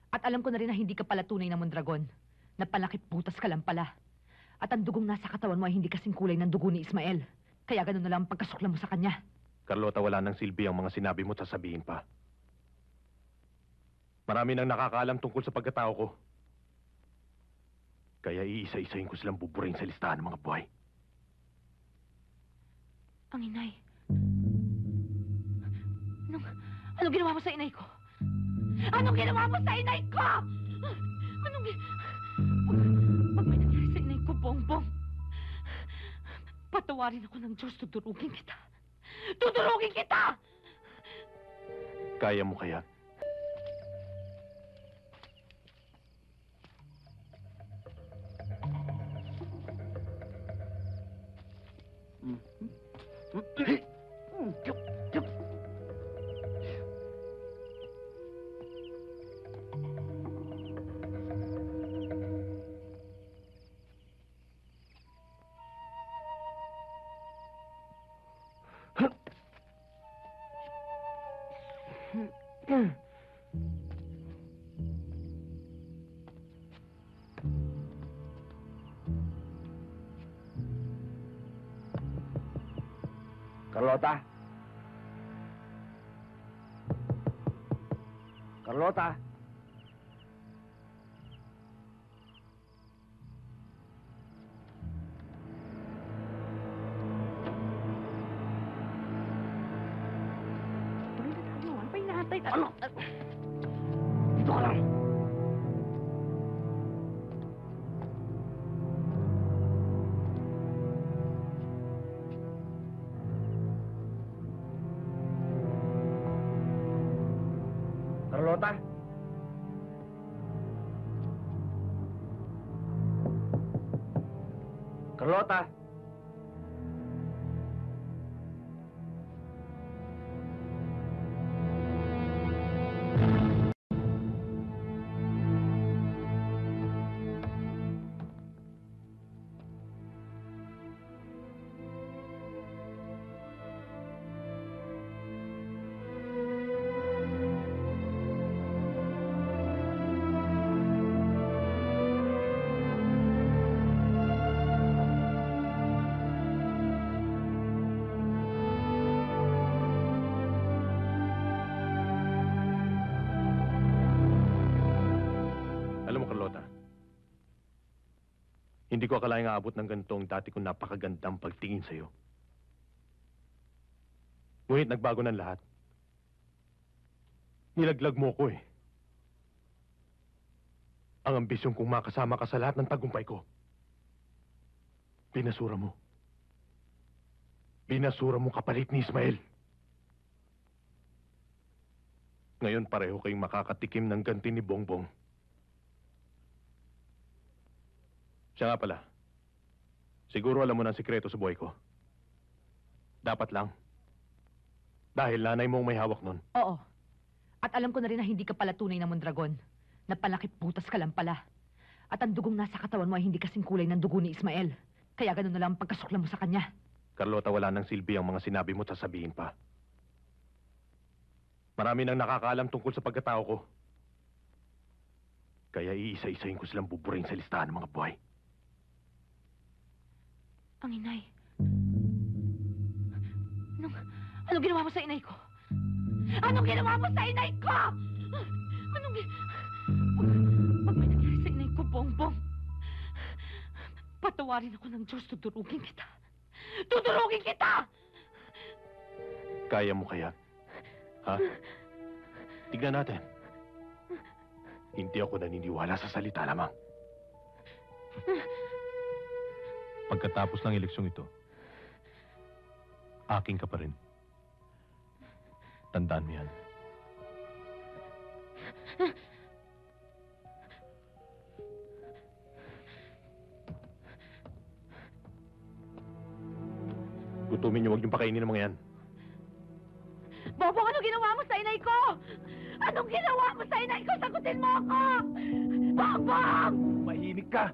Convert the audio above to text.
At alam ko na rin na hindi ka pala tunay na Mondragon. Napalakit butas ka lang pala. At ang dugong nasa katawan mo ay hindi kasing kulay ng dugo ni Ismael. Kaya ganun na lang ang pagkasukla mo sa kanya. Carlota, wala nang silbi ang mga sinabi mo at sasabihin pa. Marami nang nakakaalam tungkol sa pagkatao ko. Kaya iisa-isahin ko silang buburin sa listahan ng mga buhay. Ang inay. Anong ginawa mo sa inay ko? Anong ginawa mo sa inay ko? Pag may nangyari sa inay ko, Bongbong, patawarin ako ng Diyos, tudurugin kita. Tudurugin kita! Kaya mo kaya? Carlota? Carlota? Tuloy na tayo. Ano pa hinahantay? Ano? Dito ka lang. Carlota? Carlota? Alam mo, Carlota, hindi ko akalaing aabot ng ganitong dati kong napakagandang pagtingin sa'yo. Ngunit nagbago ng lahat. Nilaglag mo ko eh. Ang ambisyon kong makasama ka sa lahat ng tagumpay ko. Binasura mo. Binasura mo kapalit ni Ismael. Ngayon pareho kayong makakatikim ng ganti ni Bongbong. Siya nga pala. Siguro alam mo ng sikreto sa buhay ko. Dapat lang. Dahil nanay mo ang may hawak nun. Oo. At alam ko na rin na hindi ka pala tunay na Mondragon. Napalakit butas ka lang pala. At ang dugong nasa katawan mo ay hindi kasing kulay ng dugo ni Ismael. Kaya ganun na lang ang pagkasukla mo sa kanya. Carlota, wala nang silbi ang mga sinabi mo at sasabihin pa. Marami nang nakakaalam tungkol sa pagkatao ko. Kaya iisa-isahin ko silang buburin sa listahan ng mga buhay. Ang inay. Anong ginawa mo sa inay ko? Anong ginawa mo sa inay ko? Pag may nangyari sa inay ko, Bongbong, patawarin ako ng Diyos, tudurugin kita. Tudurugin kita! Kaya mo kaya? Ha? Tignan natin. Hindi ako naniniwala sa salita lamang. Pagkatapos ng eleksyong ito, aking ka pa rin. Tandaan mo yan. Gutumin niyo, huwag niyong pakainin ng mga yan. Bongbong, anong ginawa mo sa inay ko? Anong ginawa mo sa inay ko? Sagutin mo ako! Bongbong! Mahimik ka!